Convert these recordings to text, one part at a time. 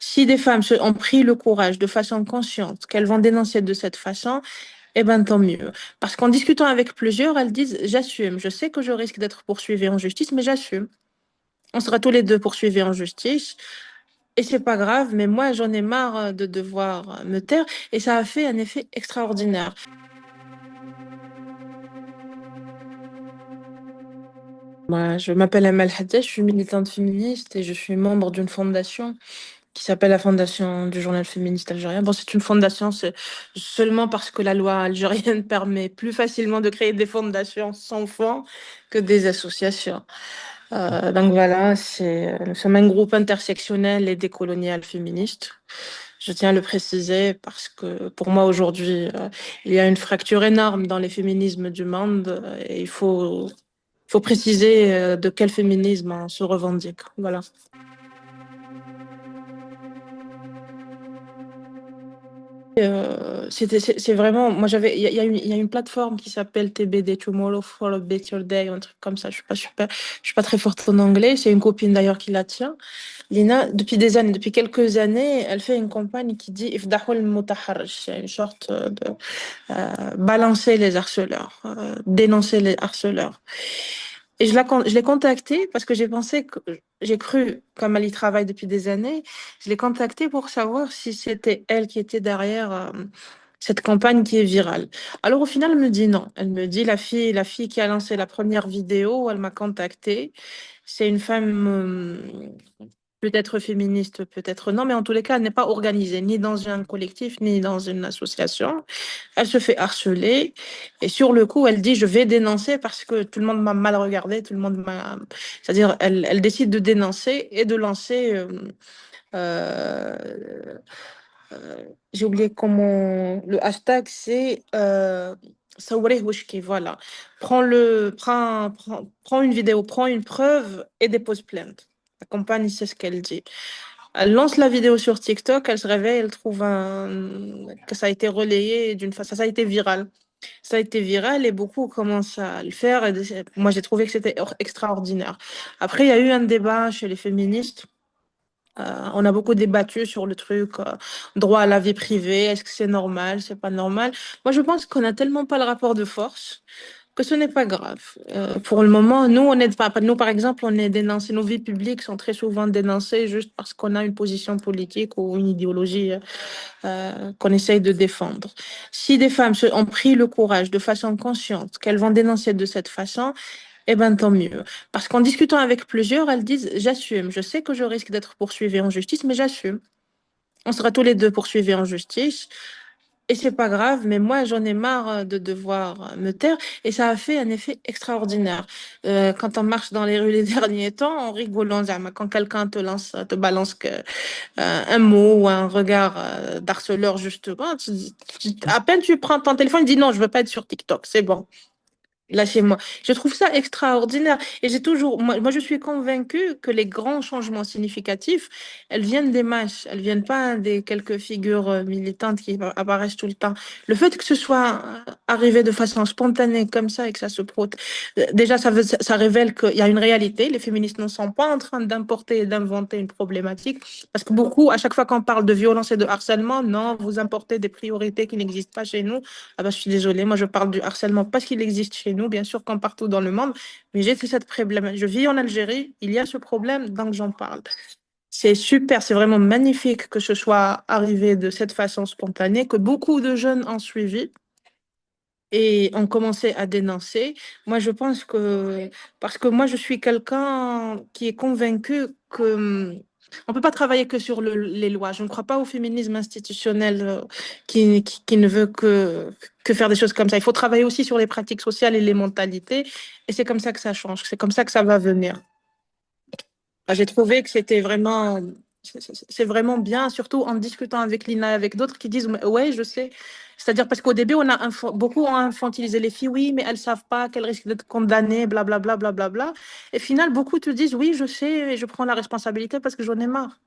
Si des femmes ont pris le courage de façon consciente qu'elles vont dénoncer de cette façon, eh ben tant mieux. Parce qu'en discutant avec plusieurs, elles disent, j'assume, je sais que je risque d'être poursuivie en justice, mais j'assume. On sera tous les deux poursuivis en justice. Et c'est pas grave, mais moi, j'en ai marre de devoir me taire. Et ça a fait un effet extraordinaire. Moi, je m'appelle Amal Haddad, je suis militante féministe et je suis membre d'une fondation qui s'appelle la Fondation du journal féministe algérien. Bon, c'est une fondation, c'est seulement parce que la loi algérienne permet plus facilement de créer des fondations sans fonds que des associations. Donc voilà, nous sommes un groupe intersectionnel et décolonial féministe. Je tiens à le préciser parce que pour moi aujourd'hui, il y a une fracture énorme dans les féminismes du monde et faut préciser de quel féminisme on se revendique. Voilà. C'est vraiment, moi il y a une plateforme qui s'appelle TBD, Tomorrow for a Better Day, un truc comme ça. Je suis pas très forte en anglais. C'est une copine d'ailleurs qui la tient. Lina, depuis des années, depuis quelques années, elle fait une campagne qui dit Ifdahou al-mutaharrij. C'est une sorte de balancer les harceleurs, dénoncer les harceleurs. Et je l'ai contactée parce que j'ai cru, comme elle y travaille depuis des années, je l'ai contactée pour savoir si c'était elle qui était derrière cette campagne qui est virale. Alors au final, elle me dit non. Elle me dit la fille qui a lancé la première vidéo, elle m'a contactée. C'est une femme peut-être féministe, peut-être non, mais en tous les cas, elle n'est pas organisée ni dans un collectif ni dans une association. Elle se fait harceler et sur le coup, elle dit je vais dénoncer parce que tout le monde m'a mal regardé, tout le monde m'a. C'est-à-dire, elle décide de dénoncer et de lancer. Euh, j'ai oublié comment. Le hashtag, c'est. Saoureh Wishki, voilà. Prends une vidéo, prends une preuve et dépose plainte. La compagne, c'est ce qu'elle dit. Elle lance la vidéo sur TikTok, elle se réveille, elle trouve que ça a été relayé d'une façon, ça a été viral. Ça a été viral et beaucoup commencent à le faire. Et moi, j'ai trouvé que c'était extraordinaire. Après, il y a eu un débat chez les féministes. On a beaucoup débattu sur le truc, droit à la vie privée, est-ce que c'est normal, c'est pas normal. Moi, je pense qu'on n'a tellement pas le rapport de force que ce n'est pas grave. Pour le moment, nous, par exemple, on est dénoncés, nos vies publiques sont très souvent dénoncées juste parce qu'on a une position politique ou une idéologie qu'on essaye de défendre. Si des femmes ont pris le courage de façon consciente qu'elles vont dénoncer de cette façon, eh ben tant mieux. Parce qu'en discutant avec plusieurs, elles disent, j'assume, je sais que je risque d'être poursuivie en justice, mais j'assume. On sera tous les deux poursuivis en justice. Et c'est pas grave, mais moi j'en ai marre de devoir me taire et ça a fait un effet extraordinaire. Quand on marche dans les rues les derniers temps, on rigole, zama. Quand quelqu'un te balance un mot ou un regard d'harceleur justement, à peine tu prends ton téléphone, tu dis non, je veux pas être sur TikTok, c'est bon. Là, chez moi. Je trouve ça extraordinaire. Et moi, je suis convaincue que les grands changements significatifs, elles viennent des masses. Elles viennent pas des quelques figures militantes qui apparaissent tout le temps. Le fait que ce soit arrivé de façon spontanée comme ça et que ça déjà, ça révèle qu'il y a une réalité. Les féministes ne sont pas en train d'importer et d'inventer une problématique. Parce que beaucoup, à chaque fois qu'on parle de violence et de harcèlement, non, vous importez des priorités qui n'existent pas chez nous. Ah bah, je suis désolée, moi je parle du harcèlement parce qu'il existe chez nous, bien sûr, comme partout dans le monde, mais j'ai cette problème. Je vis en Algérie, il y a ce problème, donc j'en parle. C'est super, c'est vraiment magnifique que ce soit arrivé de cette façon spontanée, que beaucoup de jeunes ont suivi et ont commencé à dénoncer. Moi, je pense que, parce que moi, je suis quelqu'un qui est convaincu que on peut pas travailler que sur les lois. Je ne crois pas au féminisme institutionnel qui ne veut que faire des choses comme ça. Il faut travailler aussi sur les pratiques sociales et les mentalités. Et c'est comme ça que ça change. C'est comme ça que ça va venir. J'ai trouvé que c'est vraiment bien, surtout en discutant avec Lina et avec d'autres qui disent, ouais, je sais. C'est-à-dire parce qu'au début, beaucoup ont infantilisé les filles, oui, mais elles savent pas qu'elles risquent d'être condamnées, blablabla, blablabla. Et final, beaucoup te disent, oui, je sais, et je prends la responsabilité parce que j'en ai marre.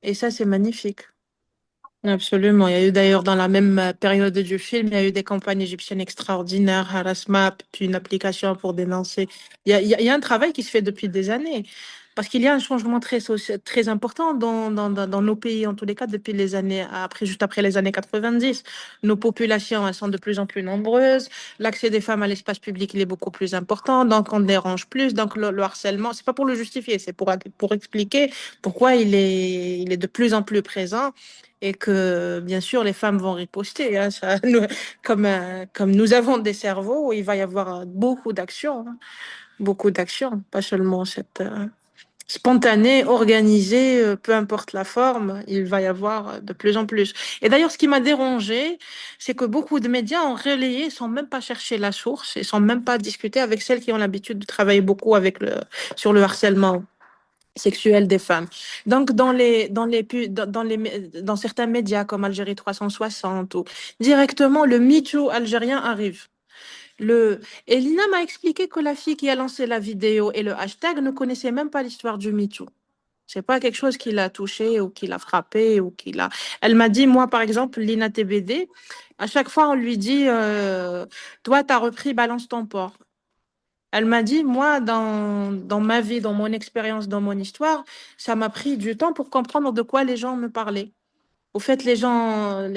Et ça, c'est magnifique. Absolument. Il y a eu d'ailleurs dans la même période du film, il y a eu des campagnes égyptiennes extraordinaires, Harasmap, puis une application pour dénoncer. Il y a un travail qui se fait depuis des années. Parce qu'il y a un changement très important dans nos pays, en tous les cas, depuis les années, juste après les années 90. Nos populations, elles sont de plus en plus nombreuses. L'accès des femmes à l'espace public, il est beaucoup plus important. Donc, on dérange plus. Donc, le harcèlement, c'est pas pour le justifier, c'est pour expliquer pourquoi il est de plus en plus présent. Et que, bien sûr, les femmes vont riposter, hein, comme nous avons des cerveaux, il va y avoir beaucoup d'actions, hein, beaucoup d'actions, pas seulement cette spontanée, organisée, peu importe la forme, il va y avoir de plus en plus. Et d'ailleurs, ce qui m'a dérangé, c'est que beaucoup de médias ont relayé sans même pas chercher la source et sans même pas discuter avec celles qui ont l'habitude de travailler beaucoup sur le harcèlement sexuelle des femmes. Donc, dans certains médias comme Algérie 360 ou directement, le MeToo algérien arrive. Et Lina m'a expliqué que la fille qui a lancé la vidéo et le hashtag ne connaissait même pas l'histoire du MeToo. C'est pas quelque chose qui l'a touché ou qui l'a frappé ou qui l'a. Elle m'a dit, moi, par exemple, Lina TBD, à chaque fois, on lui dit, toi, tu as repris Balance ton port. Elle m'a dit, moi, dans ma vie, dans mon expérience, dans mon histoire, ça m'a pris du temps pour comprendre de quoi les gens me parlaient. Au fait, les gens,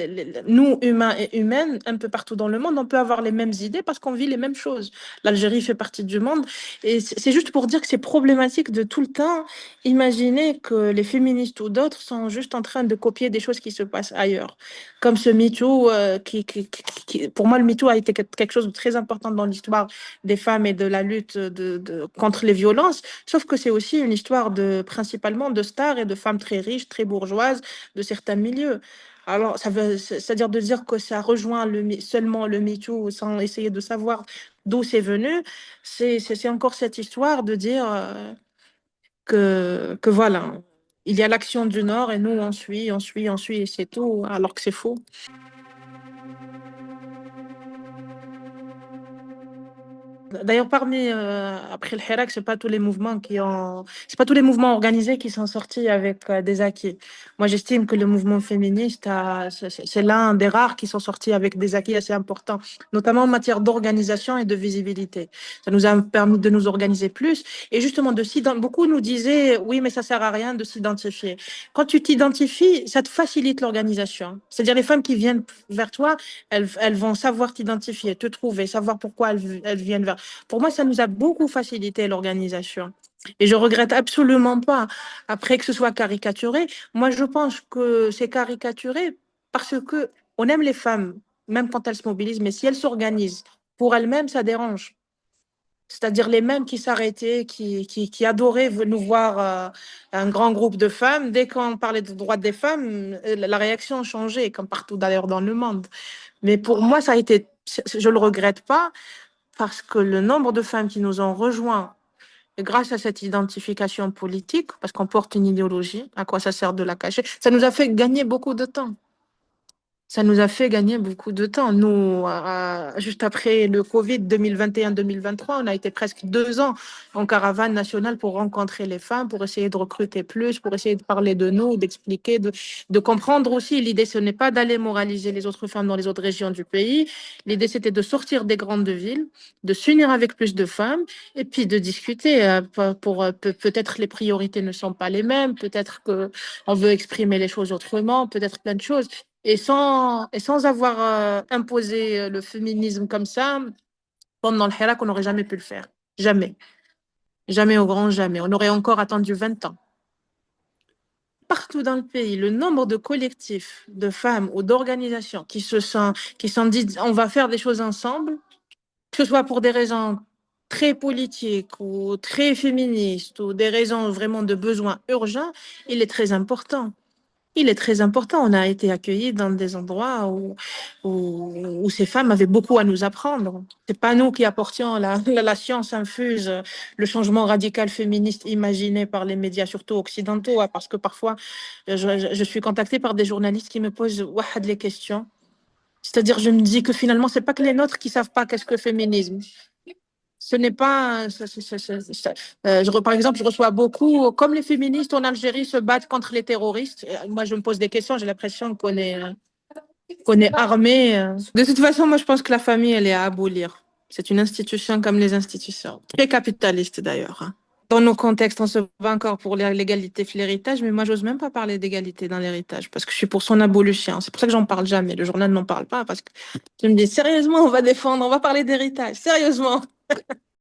nous, humains et humaines, un peu partout dans le monde, on peut avoir les mêmes idées parce qu'on vit les mêmes choses. L'Algérie fait partie du monde. Et c'est juste pour dire que c'est problématique de tout le temps imaginer que les féministes ou d'autres sont juste en train de copier des choses qui se passent ailleurs. Comme ce MeToo, pour moi, le MeToo a été quelque chose de très important dans l'histoire des femmes et de la lutte contre les violences. Sauf que c'est aussi une histoire principalement de stars et de femmes très riches, très bourgeoises de certains milieux. Alors, c'est-à-dire de dire que ça rejoint seulement le MeToo sans essayer de savoir d'où c'est venu, c'est encore cette histoire de dire que voilà, il y a l'action du Nord et nous, on suit et c'est tout, alors que c'est faux. D'ailleurs, après le Hirak, c'est pas tous les mouvements organisés qui sont sortis avec des acquis. Moi, j'estime que le mouvement féministe, c'est l'un des rares qui sont sortis avec des acquis assez importants, notamment en matière d'organisation et de visibilité. Ça nous a permis de nous organiser plus et justement beaucoup nous disaient, oui, mais ça sert à rien de s'identifier. Quand tu t'identifies, ça te facilite l'organisation. C'est-à-dire les femmes qui viennent vers toi, elles vont savoir t'identifier, te trouver, savoir pourquoi elles viennent vers pour moi, ça nous a beaucoup facilité l'organisation. Et je regrette absolument pas, après que ce soit caricaturé. Moi, je pense que c'est caricaturé parce que on aime les femmes, même quand elles se mobilisent, mais si elles s'organisent pour elles-mêmes, ça dérange. C'est-à-dire les mêmes qui s'arrêtaient, qui adoraient nous voir un grand groupe de femmes. Dès qu'on parlait de droits des femmes, la réaction changeait, comme partout d'ailleurs dans le monde. Mais pour moi, je le regrette pas, parce que le nombre de femmes qui nous ont rejoints grâce à cette identification politique, parce qu'on porte une idéologie, à quoi ça sert de la cacher, ça nous a fait gagner beaucoup de temps. Ça nous a fait gagner beaucoup de temps. Nous, juste après le Covid 2021-2023, on a été presque 2 ans en caravane nationale pour rencontrer les femmes, pour essayer de recruter plus, pour essayer de parler de nous, d'expliquer, de comprendre aussi. L'idée, ce n'est pas d'aller moraliser les autres femmes dans les autres régions du pays. L'idée, c'était de sortir des grandes villes, de s'unir avec plus de femmes et puis de discuter. Peut-être les priorités ne sont pas les mêmes, peut-être que on veut exprimer les choses autrement, peut-être plein de choses. Et sans avoir imposé le féminisme comme ça, pendant le Hirak, on n'aurait jamais pu le faire. Jamais. Jamais au grand jamais. On aurait encore attendu 20 ans. Partout dans le pays, le nombre de collectifs, de femmes ou d'organisations qui sont dit on va faire des choses ensemble, que ce soit pour des raisons très politiques ou très féministes ou des raisons vraiment de besoins urgents, il est très important. Il est très important. On a été accueillis dans des endroits où ces femmes avaient beaucoup à nous apprendre. C'est pas nous qui apportions la science infuse, le changement radical féministe imaginé par les médias, surtout occidentaux, hein, parce que parfois, je suis contactée par des journalistes qui me posent wahad les questions. C'est-à-dire, je me dis que finalement, c'est pas que les nôtres qui savent pas qu'est-ce que le féminisme. Ce n'est pas. Par exemple, je reçois beaucoup, comme les féministes en Algérie se battent contre les terroristes. Moi, je me pose des questions, j'ai l'impression qu'on est armé. De toute façon, moi, je pense que la famille, elle est à abolir. C'est une institution comme les institutions. Très capitaliste d'ailleurs, hein. Dans nos contextes, on se bat encore pour l'égalité de l'héritage, mais moi, j'ose même pas parler d'égalité dans l'héritage parce que je suis pour son abolition. C'est pour ça que j'en parle jamais. Le journal n'en parle pas parce que je me dis, sérieusement, on va défendre, on va parler d'héritage. Sérieusement.